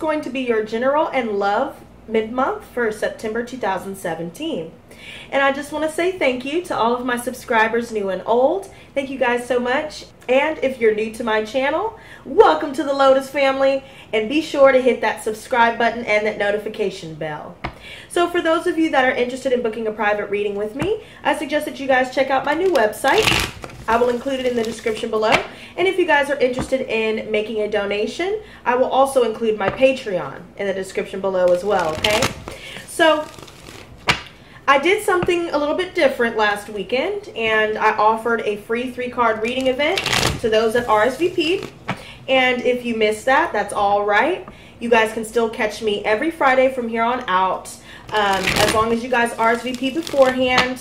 going to be your general and love mid-month for September 2017. And I just want to say thank you to all of my subscribers, new and old. Thank you guys so much. And if you're new to my channel, welcome to the Lotus family, and be sure to hit that subscribe button and that notification bell. So for those of you that are interested in booking a private reading with me, I suggest that you guys check out my new website. I will include it in the description below. And if you guys are interested in making a donation, I will also include my Patreon in the description below as well, okay? So I did something a little bit different last weekend, and I offered a free 3-card reading event to those that RSVP'd. And if you missed that, that's all right. You guys can still catch me every Friday from here on out. As long as you guys RSVP beforehand,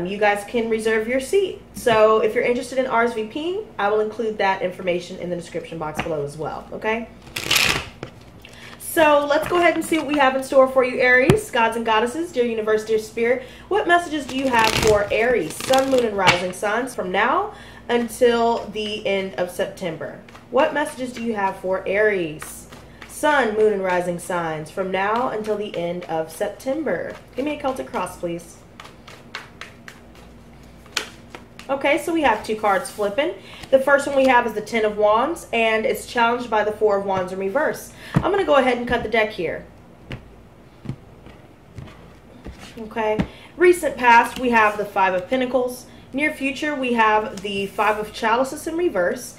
you guys can reserve your seat. So if you're interested in RSVPing, I will include that information in the description box below as well, okay? So let's go ahead and see what we have in store for you, Aries, gods and goddesses, dear universe, dear spirit. What messages do you have for Aries, sun, moon, and rising signs from now until the end of September? What messages do you have for Aries, sun, moon, and rising signs from now until the end of September? Give me a Celtic cross, please. Okay, so we have 2 cards flipping. The first one we have is the 10 of Wands, and it's challenged by the 4 of Wands in reverse. I'm going to go ahead and cut the deck here. Okay, recent past, we have the 5 of Pentacles. Near future, we have the 5 of Chalices in reverse.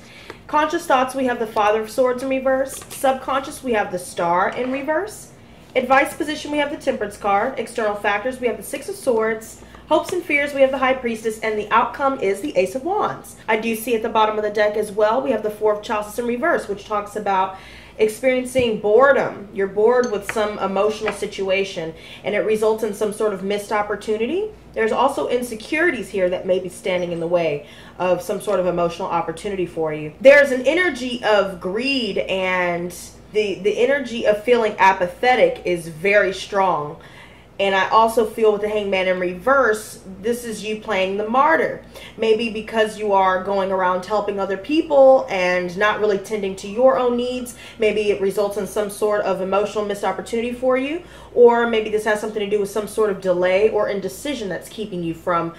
Conscious thoughts, we have the Father of Swords in reverse. Subconscious, we have the Star in reverse. Advice position, we have the Temperance card. External factors, we have the 6 of Swords. Hopes and fears, we have the High Priestess, and the outcome is the Ace of Wands. I do see at the bottom of the deck as well, we have the 4 of Chalices in reverse, which talks about experiencing boredom. You're bored with some emotional situation, and it results in some sort of missed opportunity. There's also insecurities here that may be standing in the way of some sort of emotional opportunity for you. There's an energy of greed, and the energy of feeling apathetic is very strong. And I also feel with the Hangman in reverse, this is you playing the martyr. Maybe because you are going around helping other people and not really tending to your own needs. Maybe it results in some sort of emotional missed opportunity for you. Or maybe this has something to do with some sort of delay or indecision that's keeping you from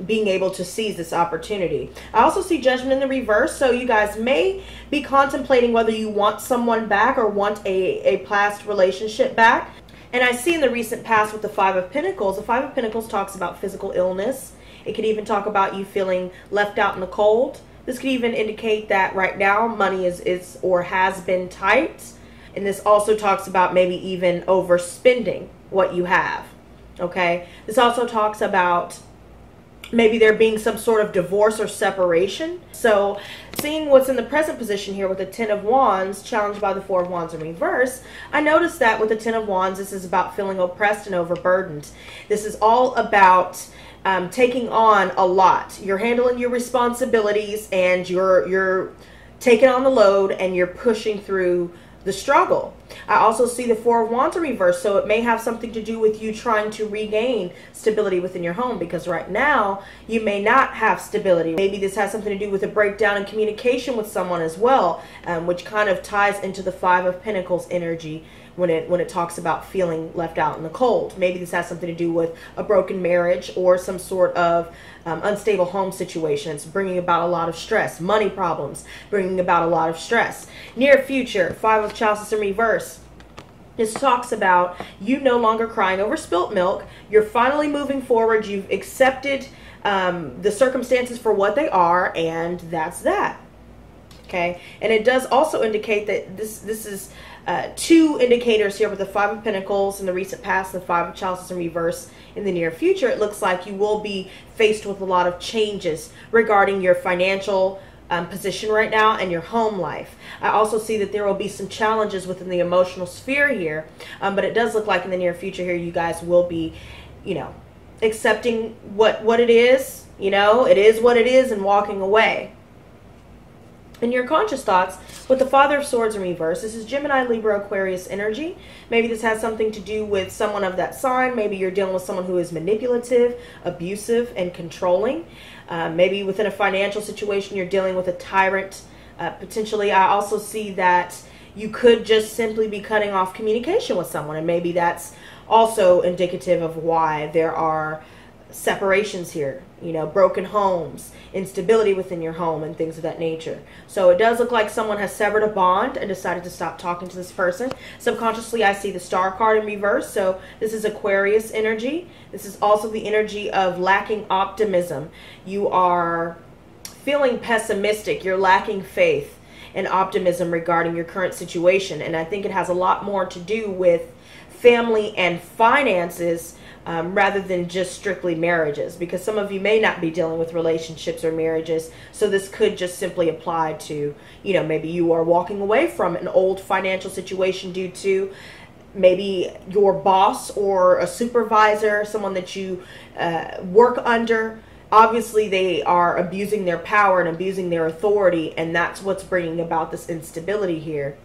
being able to seize this opportunity. I also see Judgment in the reverse, so you guys may be contemplating whether you want someone back or want a past relationship back. And I see in the recent past with the 5 of Pentacles, the 5 of Pentacles talks about physical illness. It could even talk about you feeling left out in the cold. This could even indicate that right now money is or has been tight. And this also talks about maybe even overspending what you have. Okay. This also talks about maybe there being some sort of divorce or separation. So seeing what's in the present position here with the 10 of Wands challenged by the 4 of Wands in reverse, I noticed that with the 10 of Wands, this is about feeling oppressed and overburdened. This is all about taking on a lot. You're handling your responsibilities, and you're taking on the load, and you're pushing through the struggle. I also see the 4 of Wands in reverse, so it may have something to do with you trying to regain stability within your home, because right now you may not have stability. Maybe this has something to do with a breakdown in communication with someone as well, which kind of ties into the 5 of Pentacles energy when it talks about feeling left out in the cold. Maybe this has something to do with a broken marriage or some sort of unstable home situation. It's bringing about a lot of stress. Money problems, bringing about a lot of stress. Near future, 5 of Chalices in reverse. This talks about you no longer crying over spilt milk. You're finally moving forward. You've accepted the circumstances for what they are, and that's that. Okay, and it does also indicate that this is 2 indicators here with the 5 of Pentacles in the recent past, the 5 of Chalices in reverse in the near future. It looks like you will be faced with a lot of changes regarding your financial position right now and your home life. I also see that there will be some challenges within the emotional sphere here, but it does look like in the near future here you guys will be, you know, accepting what it is. You know, it is what it is, and walking away. In your conscious thoughts, with the Father of Swords in reverse, this is Gemini, Libra, Aquarius energy. Maybe this has something to do with someone of that sign. Maybe you're dealing with someone who is manipulative, abusive, and controlling. Maybe within a financial situation, you're dealing with a tyrant. Potentially, I also see that you could just simply be cutting off communication with someone, and maybe that's also indicative of why there are separations here, you know, broken homes, instability within your home, and things of that nature. So it does look like someone has severed a bond and decided to stop talking to this person. Subconsciously, I see the Star card in reverse, so this is Aquarius energy. This is also the energy of lacking optimism. You are feeling pessimistic. You're lacking faith and optimism regarding your current situation, and I think it has a lot more to do with family and finances, rather than just strictly marriages, because some of you may not be dealing with relationships or marriages. So this could just simply apply to, you know, maybe you are walking away from an old financial situation due to maybe your boss or a supervisor, someone that you work under. Obviously, they are abusing their power and abusing their authority, and that's what's bringing about this instability here.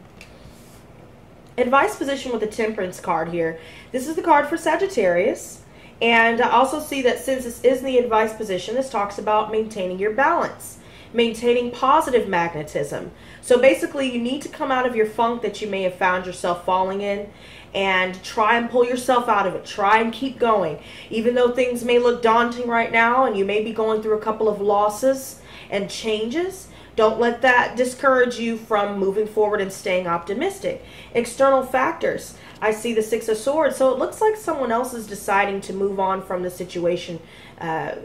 Advice position with the Temperance card here. This is the card for Sagittarius, and I also see that since this is in the advice position, this talks about maintaining your balance, maintaining positive magnetism. So basically, you need to come out of your funk that you may have found yourself falling in, and try and pull yourself out of it. Try and keep going. Even though things may look daunting right now, and you may be going through a couple of losses and changes, don't let that discourage you from moving forward and staying optimistic. External factors. I see the Six of Swords, so it looks like someone else is deciding to move on from the situation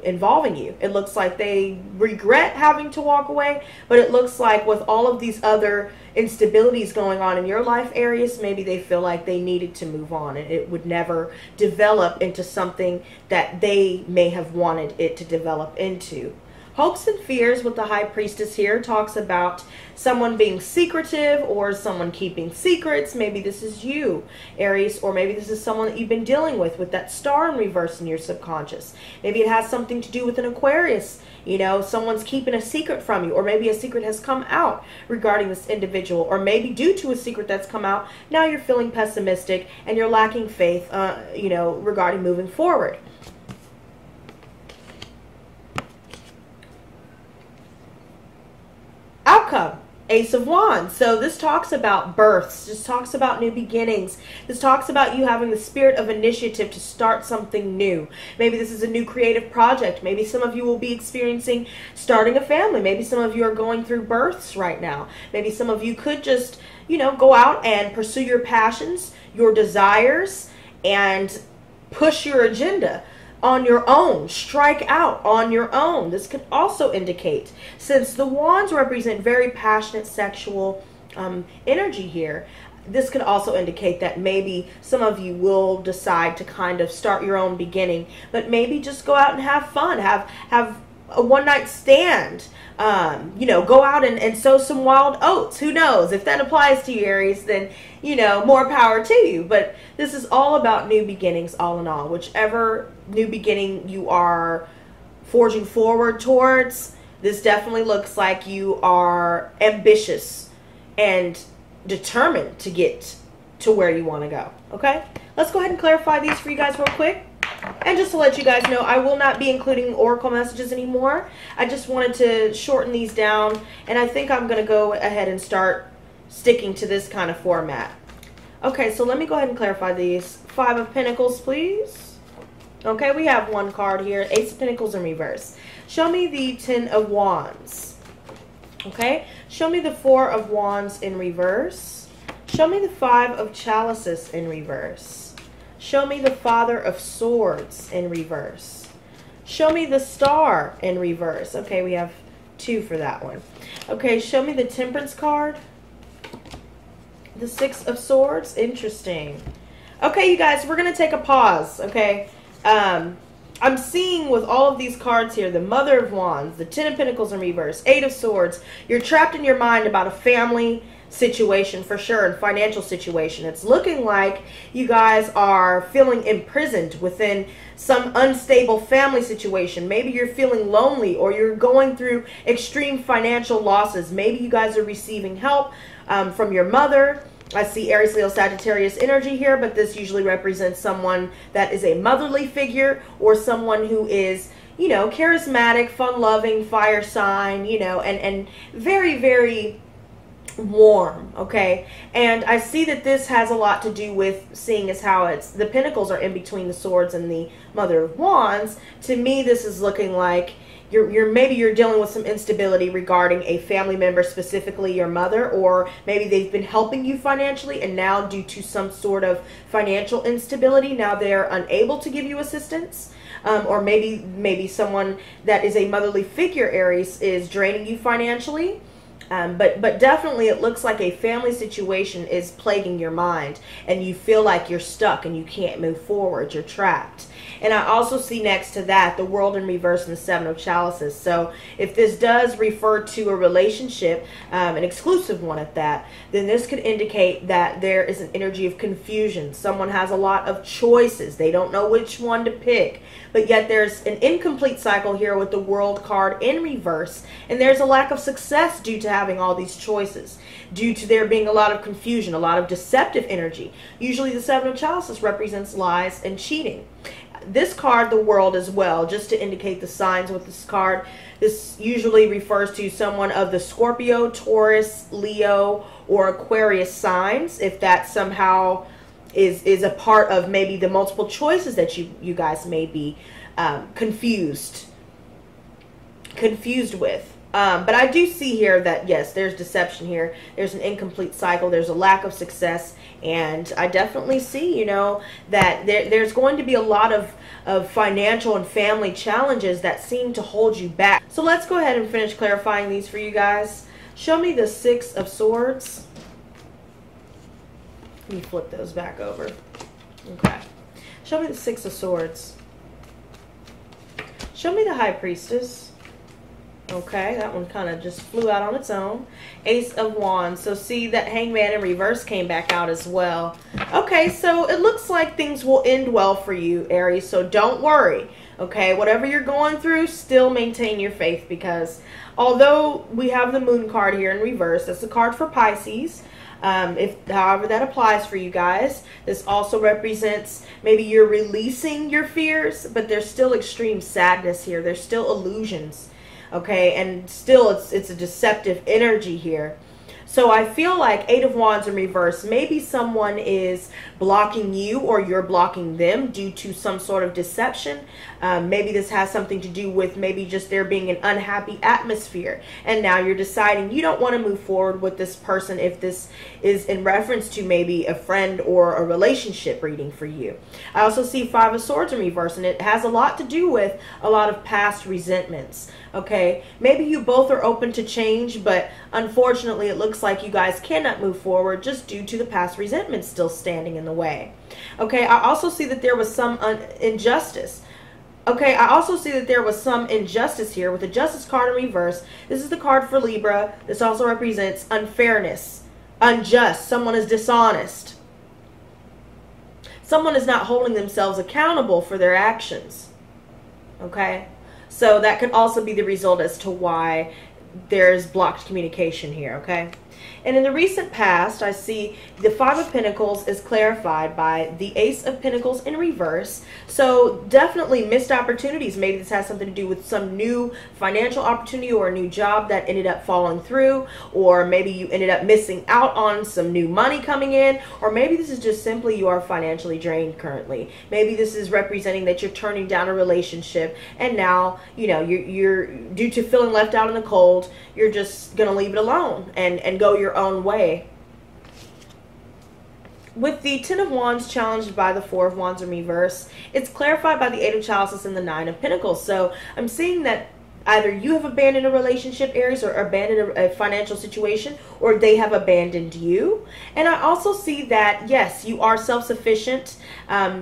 involving you. It looks like they regret having to walk away, but it looks like with all of these other instabilities going on in your life, Aries, maybe they feel like they needed to move on, and it would never develop into something that they may have wanted it to develop into. Hopes and fears with the High Priestess here talks about someone being secretive or someone keeping secrets. Maybe this is you, Aries, or maybe this is someone that you've been dealing with that Star in reverse in your subconscious. Maybe it has something to do with an Aquarius. You know, someone's keeping a secret from you, or maybe a secret has come out regarding this individual, or maybe due to a secret that's come out, now you're feeling pessimistic and you're lacking faith, you know, regarding moving forward. Outcome, Ace of Wands. So this talks about births. This talks about new beginnings. This talks about you having the spirit of initiative to start something new. Maybe this is a new creative project. Maybe some of you will be experiencing starting a family. Maybe some of you are going through births right now. Maybe some of you could just, you know, go out and pursue your passions, your desires, and push your agenda on your own. Strike out on your own. This could also indicate, since the wands represent very passionate sexual energy here, this could also indicate that maybe some of you will decide to kind of start your own beginning, but maybe just go out and have fun, have a one-night stand, you know, go out and sow some wild oats. Who knows? If that applies to you, Aries, then, you know, more power to you. But this is all about new beginnings, all in all. Whichever new beginning you are forging forward towards, this definitely looks like you are ambitious and determined to get to where you want to go. Okay? Let's go ahead and clarify these for you guys real quick. And just to let you guys know, I will not be including oracle messages anymore. I just wanted to shorten these down, and I think I'm going to go ahead and start sticking to this kind of format. Okay, so let me go ahead and clarify these. Five of Pentacles, please. Okay, we have one card here. Ace of Pentacles in reverse. Show me the Ten of Wands. Okay, show me the Four of Wands in reverse. Show me the Five of Chalices in reverse. Show me the Father of Swords in reverse. Show me the Star in reverse. Okay, we have two for that one. Okay, show me the Temperance card. The Six of Swords. Interesting. Okay, you guys, we're going to take a pause, okay? I'm seeing with all of these cards here, the Mother of Wands, the Ten of Pentacles in reverse, Eight of Swords. You're trapped in your mind about a family situation for sure, and financial situation. It's looking like you guys are feeling imprisoned within some unstable family situation. Maybe you're feeling lonely, or you're going through extreme financial losses. Maybe you guys are receiving help from your mother. I see Aries, Leo, Sagittarius energy here, but this usually represents someone that is a motherly figure, or someone who is, you know, charismatic, fun-loving, fire sign, you know, and very, very warm, okay? And I see that this has a lot to do with seeing as how it's the Pentacles are in between the Swords and the Mother of Wands. To me, this is looking like maybe you're dealing with some instability regarding a family member, specifically your mother, or maybe they've been helping you financially, and now due to some sort of financial instability, now they're unable to give you assistance. Or maybe someone that is a motherly figure, Aries, is draining you financially. But definitely it looks like a family situation is plaguing your mind, and you feel like you're stuck and you can't move forward. You're trapped. And I also see next to that the World in reverse and the Seven of Chalices. So if this does refer to a relationship, an exclusive one at that, then this could indicate that there is an energy of confusion. Someone has a lot of choices. They don't know which one to pick. But yet there's an incomplete cycle here with the World card in reverse. And there's a lack of success due to having all these choices, due to there being a lot of confusion, a lot of deceptive energy. Usually the Seven of Chalices represents lies and cheating. This card, the World, as well, just to indicate the signs with this card, this usually refers to someone of the Scorpio, Taurus, Leo, or Aquarius signs, if that somehow is a part of maybe the multiple choices that you guys may be confused with. But I do see here that, yes, there's deception here. There's an incomplete cycle. There's a lack of success. And I definitely see, you know, that there's going to be a lot of financial and family challenges that seem to hold you back. So let's go ahead and finish clarifying these for you guys. Show me the Six of Swords. Let me flip those back over. Okay. Show me the Six of Swords. Show me the High Priestess. Okay, that one kind of just flew out on its own. Ace of Wands. So see that Hangman in reverse came back out as well. Okay, so it looks like things will end well for you, Aries. So don't worry. Okay, whatever you're going through, still maintain your faith, because although we have the Moon card here in reverse, that's a card for Pisces. However that applies for you guys. This also represents maybe you're releasing your fears, but there's still extreme sadness here. There's still illusions. Okay, and still it's a deceptive energy here. So I feel like Eight of Wands in reverse, maybe someone is blocking you or you're blocking them due to some sort of deception. Maybe this has something to do with maybe just there being an unhappy atmosphere. And now you're deciding you don't want to move forward with this person if this is in reference to maybe a friend or a relationship reading for you. I also see Five of Swords in reverse, and it has a lot to do with a lot of past resentments. Okay, maybe you both are open to change, but unfortunately it looks like you guys cannot move forward just due to the past resentment still standing in the way. Okay, I also see that there was some injustice. Okay, I also see that there was some injustice here with the Justice card in reverse. This is the card for Libra. This also represents unfairness, unjust. Someone is dishonest. Someone is not holding themselves accountable for their actions. Okay, so that could also be the result as to why there's blocked communication here. Okay. And in the recent past, I see the Five of Pentacles is clarified by the Ace of Pentacles in reverse. So definitely missed opportunities. Maybe this has something to do with some new financial opportunity or a new job that ended up falling through. Or maybe you ended up missing out on some new money coming in. Or maybe this is just simply you are financially drained currently. Maybe this is representing that you're turning down a relationship. And now, you know, you're due to feeling left out in the cold, you're just going to leave it alone and go your own way. With the Ten of Wands challenged by the Four of Wands in reverse, it's clarified by the Eight of Chalices and the Nine of Pentacles. So I'm seeing that either you have abandoned a relationship, Aries, or abandoned a financial situation, or they have abandoned you. And I also see that, yes, you are self-sufficient.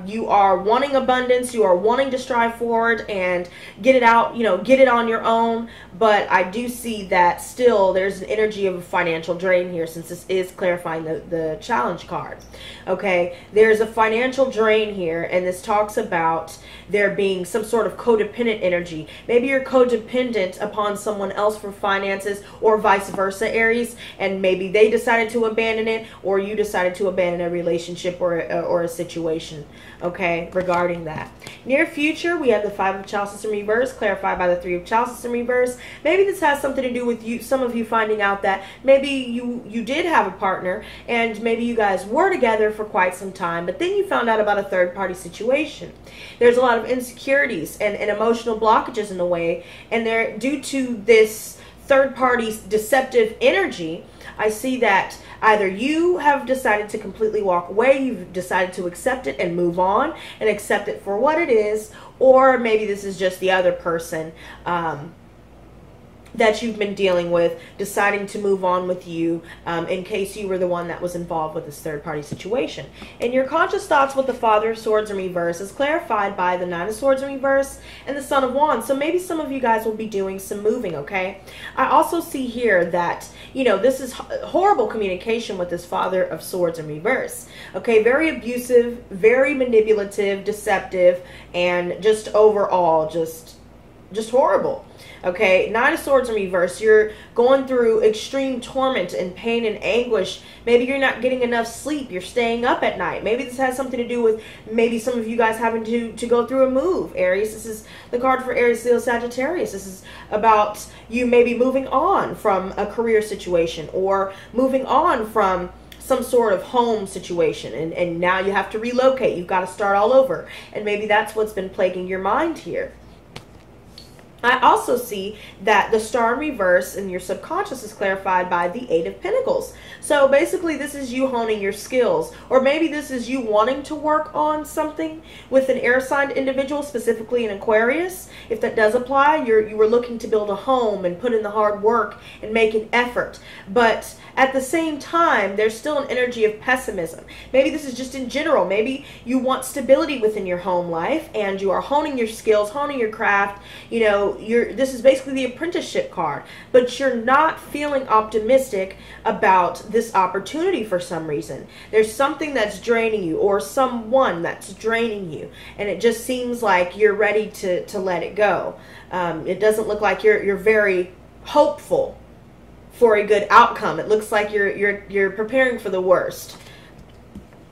You are wanting abundance. You are wanting to strive forward and get it out, you know, get it on your own. But I do see that still there's an energy of a financial drain here, since this is clarifying the challenge card. Okay, there's a financial drain here, and this talks about there being some sort of codependent energy. Maybe you're codependent upon someone else for finances, or vice versa, Aries, and maybe they decided to abandon it, or you decided to abandon a relationship or a situation, okay, regarding that. Near future, we have the Five of Chalices in reverse, clarified by the Three of Chalices in reverse. Maybe this has something to do with you, some of you finding out that maybe you did have a partner, and maybe you guys were together for quite some time, but then you found out about a third-party situation. There's a lot of insecurities and emotional blockages in the way, and they're due to this third-party deceptive energy. I see that either you have decided to completely walk away, you've decided to accept it and move on and accept it for what it is, or maybe this is just the other person that you've been dealing with deciding to move on with you, in case you were the one that was involved with this third-party situation. And your conscious thoughts with the Father of Swords in reverse is clarified by the Nine of Swords in reverse and the Son of Wands. So maybe some of you guys will be doing some moving, okay? I also see here that, you know, this is horrible communication with this Father of Swords in reverse, okay? Very abusive, very manipulative, deceptive, and just overall just horrible. Okay, Nine of Swords in reverse. You're going through extreme torment and pain and anguish. Maybe you're not getting enough sleep. You're staying up at night. Maybe this has something to do with maybe some of you guys having to go through a move, Aries. This is the card for Aries, Leo, Sagittarius. This is about you maybe moving on from a career situation or moving on from some sort of home situation, and now you have to relocate. You've got to start all over. And maybe that's what's been plaguing your mind here. I also see that the Star in reverse in your subconscious is clarified by the Eight of Pentacles. So basically this is you honing your skills, or maybe this is you wanting to work on something with an air sign individual, specifically an Aquarius. If that does apply, you were looking to build a home and put in the hard work and make an effort. But at the same time, there's still an energy of pessimism. Maybe this is just in general. Maybe you want stability within your home life and you are honing your skills, honing your craft. You know, this is basically the apprenticeship card, but you're not feeling optimistic about this opportunity for some reason. There's something that's draining you, or someone that's draining you, and it just seems like you're ready to let it go. It doesn't look like you're very hopeful for a good outcome. It looks like you're preparing for the worst.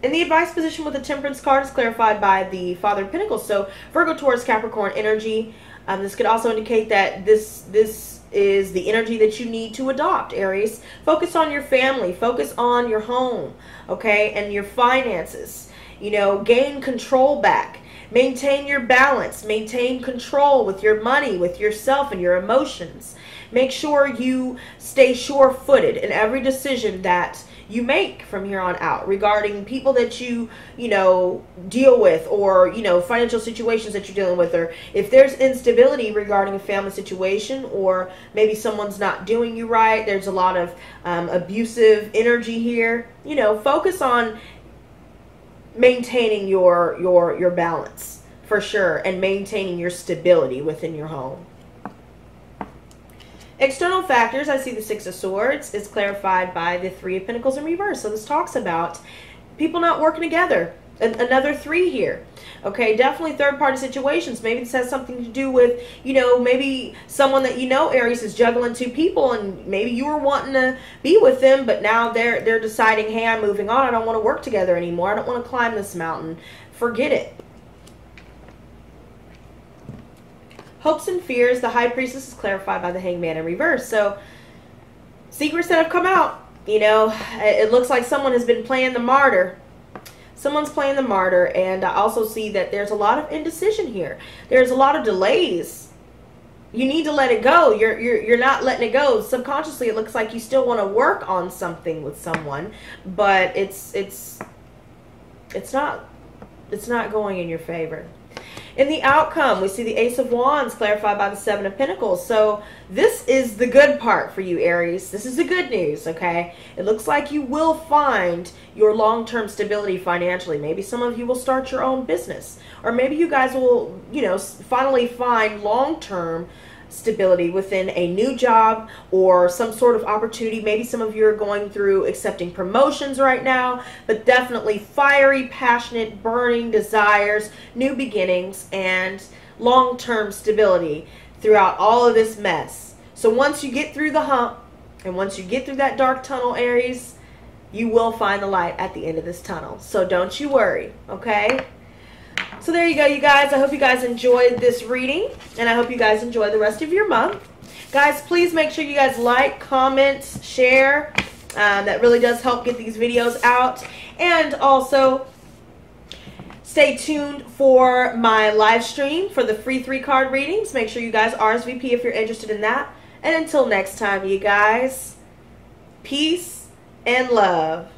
And the advice position with the Temperance card is clarified by the Father of Pentacles. So Virgo, Taurus, Capricorn energy. This could also indicate that this is the energy that you need to adopt, Aries. Focus on your family. Focus on your home, okay, and your finances. You know, gain control back. Maintain your balance. Maintain control with your money, with yourself, and your emotions. Make sure you stay sure-footed in every decision that you make from here on out regarding people that you know, deal with, or, you know, financial situations that you're dealing with, or if there's instability regarding a family situation, or maybe someone's not doing you right, there's a lot of abusive energy here. You know, focus on maintaining your balance for sure, and maintaining your stability within your home. External factors, I see the Six of Swords is clarified by the Three of Pentacles in reverse. So this talks about people not working together. Another three here. Okay, definitely third-party situations. Maybe this has something to do with, you know, maybe someone that you know, Aries, is juggling two people, and maybe you were wanting to be with them, but now they're deciding, hey, I'm moving on. I don't want to work together anymore. I don't want to climb this mountain. Forget it. Hopes and fears, the High Priestess is clarified by the Hangman in reverse. So, secrets that have come out. You know, it looks like someone has been playing the martyr. Someone's playing the martyr, and I also see that there's a lot of indecision here. There's a lot of delays. You need to let it go. You're not letting it go. Subconsciously, it looks like you still want to work on something with someone, but it's not going in your favor. In the outcome, we see the Ace of Wands clarified by the Seven of Pentacles. So this is the good part for you, Aries. This is the good news, okay? It looks like you will find your long-term stability financially. Maybe some of you will start your own business. Or maybe you guys will, you know, finally find long-term stability within a new job or some sort of opportunity. Maybe some of you are going through accepting promotions right now, but definitely fiery, passionate, burning desires, new beginnings, and long-term stability throughout all of this mess. So once you get through the hump, And once you get through that dark tunnel, Aries, you will find the light at the end of this tunnel. So don't you worry, okay? So there you go, you guys. I hope you guys enjoyed this reading, and I hope you guys enjoy the rest of your month. Guys, please make sure you guys like, comment, share. That really does help get these videos out. And also, stay tuned for my live stream for the free 3-card readings. Make sure you guys RSVP if you're interested in that. And until next time, you guys, peace and love.